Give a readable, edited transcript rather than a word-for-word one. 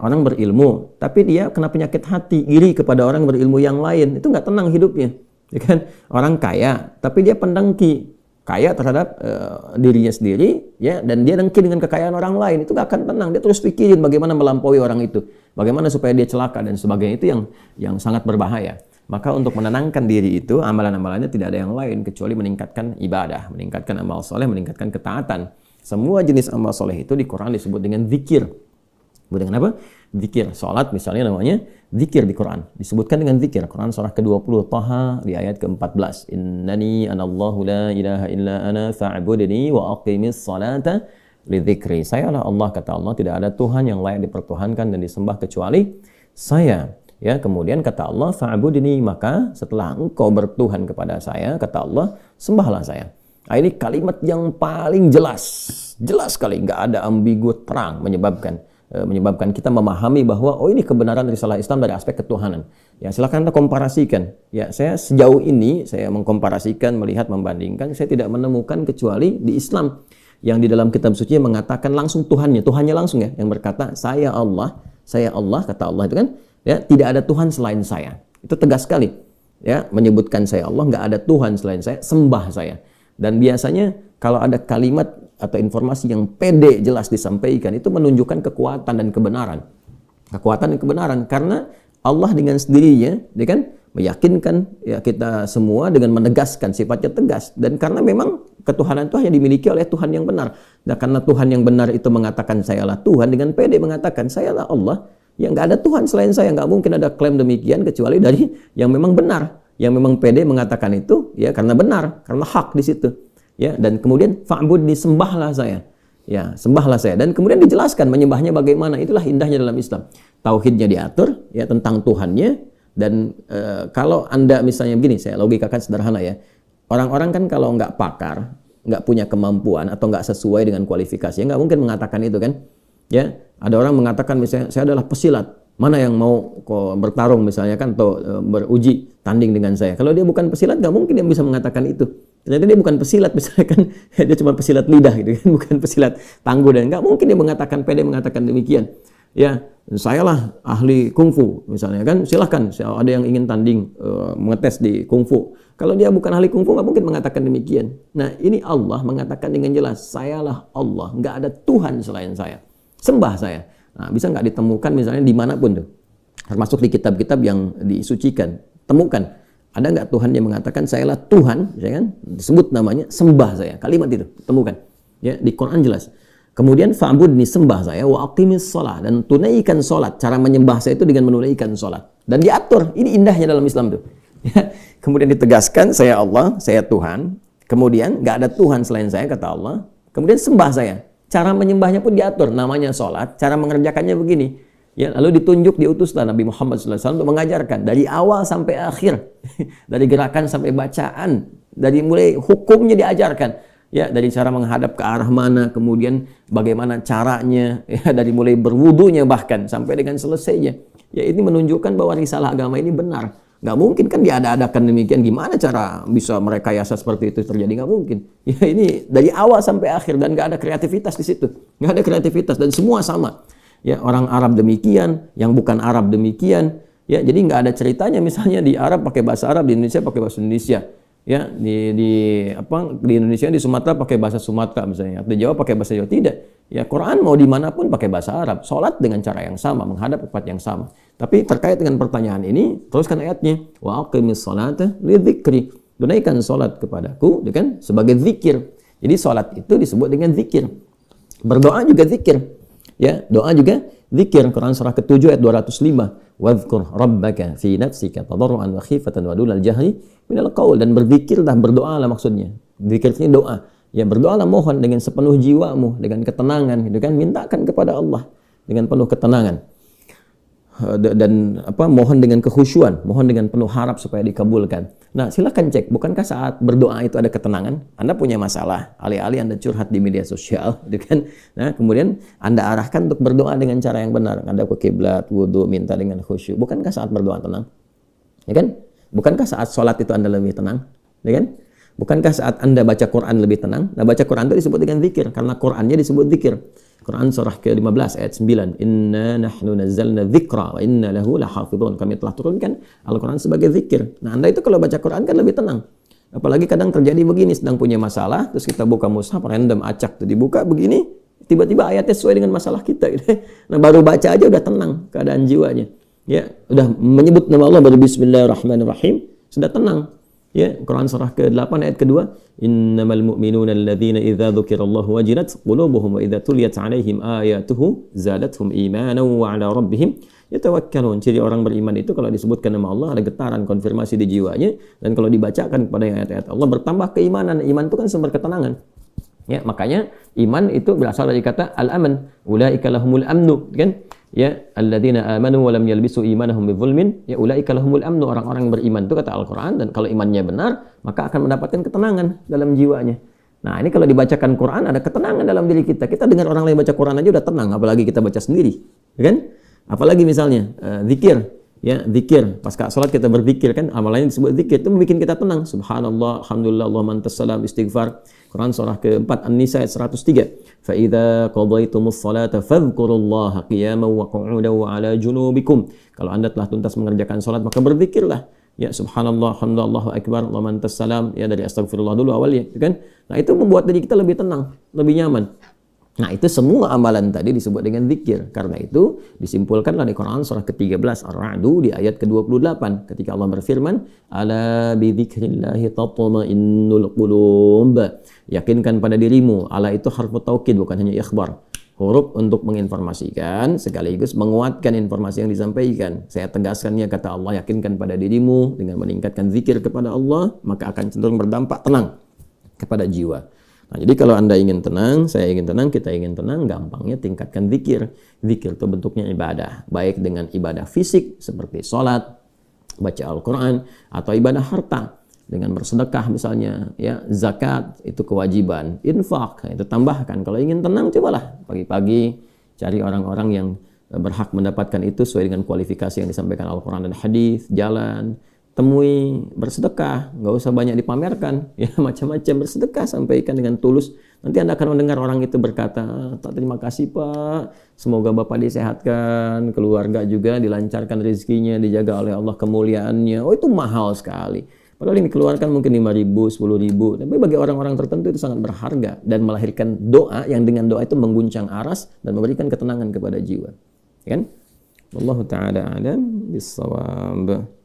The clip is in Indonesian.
orang berilmu, tapi dia kena penyakit hati, iri kepada orang berilmu yang lain, itu nggak tenang hidupnya. Ya kan? Orang kaya, tapi dia pendengki, kaya terhadap dirinya sendiri, ya, dan dia dengki dengan kekayaan orang lain, itu nggak akan tenang. Dia terus pikirin bagaimana melampaui orang itu, bagaimana supaya dia celaka dan sebagainya. Itu yang sangat berbahaya. Maka untuk menenangkan diri itu, amalan-amalannya tidak ada yang lain kecuali meningkatkan ibadah, meningkatkan amal soleh, meningkatkan ketaatan. Semua jenis amal soleh itu di Quran disebut dengan zikir. Disebut dengan apa? Zikir. Salat misalnya namanya zikir di Quran. Disebutkan dengan zikir. Quran surah ke-20 Taha di ayat ke-14. Innani anallahu la ilaha illa ana fa'budni wa aqimis salata li dzikri. Sayalah Allah, kata Allah, tidak ada Tuhan yang layak dipertuhankan dan disembah kecuali saya. Ya, kemudian kata Allah, fa'budni, maka setelah engkau bertuhan kepada saya, kata Allah, sembahlah saya. Nah, ini kalimat yang paling jelas sekali, nggak ada ambigu, terang, menyebabkan kita memahami bahwa ini kebenaran risalah Islam dari aspek ketuhanan. Ya, silakan Anda komparasikan. Ya, saya sejauh ini saya mengkomparasikan, melihat, membandingkan, saya tidak menemukan kecuali di Islam yang di dalam kitab suci mengatakan langsung Tuhannya langsung, ya, yang berkata saya Allah, kata Allah itu kan. Ya, tidak ada Tuhan selain saya. Itu tegas sekali. Ya, menyebutkan saya Allah, nggak ada Tuhan selain saya, sembah saya. Dan biasanya kalau ada kalimat atau informasi yang pede jelas disampaikan, itu menunjukkan kekuatan dan kebenaran. Kekuatan dan kebenaran karena Allah dengan sendirinya, dia kan meyakinkan ya kita semua dengan menegaskan sifatnya tegas, dan karena memang ketuhanan itu hanya dimiliki oleh Tuhan yang benar. Nah, karena Tuhan yang benar itu mengatakan sayalah Tuhan, dengan pede mengatakan sayalah Allah. Ya, nggak ada Tuhan selain saya, nggak mungkin ada klaim demikian kecuali dari yang memang benar, yang memang pede mengatakan itu, ya karena benar, karena hak di situ, ya. Dan kemudian fa'budni, sembahlah saya, ya sembahlah saya. Dan kemudian dijelaskan menyembahnya bagaimana. Itulah indahnya dalam Islam. Tauhidnya diatur, ya, tentang Tuhannya. Dan kalau Anda misalnya begini, saya logikakan sederhana, ya. Orang-orang kan kalau nggak pakar, nggak punya kemampuan atau nggak sesuai dengan kualifikasi, nggak mungkin mengatakan itu kan. Ya, ada orang mengatakan misalnya saya adalah pesilat, mana yang mau bertarung misalnya kan, atau beruji tanding dengan saya. Kalau dia bukan pesilat, nggak mungkin dia bisa mengatakan itu. Ternyata dia bukan pesilat misalnya kan, dia cuma pesilat lidah gitu kan, bukan pesilat tangguh, dan nggak mungkin dia mengatakan, pede mengatakan demikian. Ya, sayalah ahli kungfu misalnya kan, silahkan ada yang ingin tanding mengetes di kungfu. Kalau dia bukan ahli kungfu, nggak mungkin mengatakan demikian. Nah, ini Allah mengatakan dengan jelas, sayalah Allah, nggak ada Tuhan selain saya. Sembah saya. Nah, bisa nggak ditemukan misalnya dimanapun tuh, termasuk di kitab-kitab yang disucikan, temukan ada nggak Tuhan yang mengatakan sayalah Tuhan, ya kan? Disebut namanya, sembah saya. Kalimat itu temukan, ya, di Quran jelas. Kemudian fa'budni, sembah saya, wa aqimis shalah, dan tunaikan salat. Cara menyembah saya itu dengan menunaikan salat, dan diatur. Ini indahnya dalam Islam tuh. Ya. Kemudian ditegaskan saya Allah, saya Tuhan. Kemudian nggak ada Tuhan selain saya, kata Allah. Kemudian sembah saya. Cara menyembahnya pun diatur, namanya sholat, cara mengerjakannya begini. Ya, lalu ditunjuk, diutuslah Nabi Muhammad SAW untuk mengajarkan dari awal sampai akhir, dari gerakan sampai bacaan, dari mulai hukumnya diajarkan, ya, dari cara menghadap ke arah mana, kemudian bagaimana caranya, ya, dari mulai berwudunya bahkan sampai dengan selesainya. Ya, ini menunjukkan bahwa risalah agama ini benar. Nggak mungkin kan diada-adakan demikian. Gimana cara bisa merekayasa seperti itu terjadi? Nggak mungkin. Ya, ini dari awal sampai akhir, dan nggak ada kreativitas di situ. Nggak ada kreativitas, dan semua sama. Ya, orang Arab demikian, yang bukan Arab demikian. Ya, jadi nggak ada ceritanya misalnya di Arab pakai bahasa Arab, di Indonesia pakai bahasa Indonesia. Ya, di Indonesia, di Sumatera pakai bahasa Sumatera misalnya, di Jawa pakai bahasa Jawa. Tidak. Ya, Quran mau dimanapun pakai bahasa Arab, sholat dengan cara yang sama, menghadap ke tempat yang sama. Tapi terkait dengan pertanyaan ini, teruskan ayatnya, wa aqimis salata li dzikri, tunaikan sholat kepadaku, kan, sebagai zikir. Jadi sholat itu disebut dengan zikir. Berdoa juga zikir. Ya, doa juga zikir. Quran surah ke-7 ayat 205, wadhkur rabbaka fi nafsika tadarruan wa khifatan wa dunal jahri minal qaul, dan berzikirlah, berdoalah maksudnya. Zikir ini doa. Ya, berdoalah, mohon dengan sepenuh jiwamu, dengan ketenangan, gitu kan, mintakan kepada Allah dengan penuh ketenangan. Dan mohon dengan kekhusyuan, mohon dengan penuh harap supaya dikabulkan. Nah, silakan cek, bukankah saat berdoa itu ada ketenangan? Anda punya masalah, alih-alih Anda curhat di media sosial, gitu kan? Nah, kemudian Anda arahkan untuk berdoa dengan cara yang benar. Anda ke kiblat, wudu, minta dengan khusyuk. Bukankah saat berdoa tenang? Ya kan? Bukankah saat sholat itu Anda lebih tenang? Ya kan? Bukankah saat Anda baca Quran lebih tenang? Nah, baca Quran itu disebut dengan zikir karena Qurannya disebut zikir. Quran surah ke-15 ayat 9. Inna nahnu nazzalna dzikra wa inna lahu lahafizun. Kami telah turunkan Al-Quran sebagai zikir. Nah, Anda itu kalau baca Quran kan lebih tenang. Apalagi kadang terjadi begini, sedang punya masalah, terus kita buka mushaf random acak tuh dibuka begini, tiba-tiba ayatnya sesuai dengan masalah kita gitu. Nah, baru baca aja udah tenang keadaan jiwanya. Ya, udah menyebut nama Allah baru bismillahirrahmanirrahim, sudah tenang. Ya, Quran surah ke-8 ayat kedua, innamal mu'minuna alladzina idza dzukirallahu wajilat qulubuhum wa idza tuliyat 'alaihim ayatuhu zadatuhum imanan wa 'ala rabbihim yatawakkalun. Jadi orang beriman itu kalau disebutkan nama Allah ada getaran konfirmasi di jiwanya, dan kalau dibacakan kepada ayat-ayat Allah bertambah keimanan. Iman itu kan sumber ketenangan. Ya, makanya iman itu berasal dari kata al-aman. Ulaika lahumul amnu, kan? Ya, alladzina amanu wa lam yalbisu imanahum bidzulmin, ya ulaika lahumul amnu. Orang-orang beriman itu kata Al-Qur'an, dan kalau imannya benar, maka akan mendapatkan ketenangan dalam jiwanya. Nah, ini kalau dibacakan Quran ada ketenangan dalam diri kita. Kita dengar orang lain baca Quran aja udah tenang, apalagi kita baca sendiri, kan? Apalagi misalnya zikir. Ya, zikir. Pasca salat kita berzikir, kan amalannya disebut zikir, itu membuat kita tenang. Subhanallah, alhamdulillah, Allahumma antas salam, istighfar. Quran surah ke-4 An-Nisa ayat 103. Fa idza qadaytumus salata fadhkurullaha qiyaman wa qu'udan wa 'ala junubikum. Kalau Anda telah tuntas mengerjakan salat maka berzikirlah. Ya, subhanallah, alhamdulillah, Allahu akbar, Allahumma antas salam. Ya, dari astagfirullah dulu awalnya, kan? Nah, itu membuat diri kita lebih tenang, lebih nyaman. Nah, itu semua amalan tadi disebut dengan zikir. Karena itu disimpulkanlah di Quran surah ke-13 Ar-Ra'du di ayat ke-28 ketika Allah berfirman, ala bi dzikrillahi tatma'innul qulub. Yakinkan pada dirimu. Ala itu harfu taukid, bukan hanya ikhbar. Huruf untuk menginformasikan sekaligus menguatkan informasi yang disampaikan. Saya tegaskannya, kata Allah, yakinkan pada dirimu dengan meningkatkan zikir kepada Allah, maka akan cenderung berdampak tenang kepada jiwa. Nah, jadi kalau Anda ingin tenang, saya ingin tenang, kita ingin tenang, gampangnya tingkatkan zikir. Zikir itu bentuknya ibadah, baik dengan ibadah fisik seperti sholat, baca Al-Quran, atau ibadah harta dengan bersedekah misalnya, ya, zakat itu kewajiban, infak itu tambahkan. Kalau ingin tenang, cobalah pagi-pagi cari orang-orang yang berhak mendapatkan itu sesuai dengan kualifikasi yang disampaikan Al-Quran dan hadis, jalan, temui, bersedekah, nggak usah banyak dipamerkan, ya, macam-macam bersedekah, sampaikan dengan tulus. Nanti Anda akan mendengar orang itu berkata, terima kasih Pak, semoga Bapak disehatkan, keluarga juga dilancarkan rezekinya, dijaga oleh Allah kemuliaannya. Oh, itu mahal sekali. Padahal yang dikeluarkan mungkin 5.000, 10.000, tapi bagi orang-orang tertentu itu sangat berharga dan melahirkan doa yang dengan doa itu mengguncang aras dan memberikan ketenangan kepada jiwa. Kan? Wallahu ta'ala a'lam bis-shawab.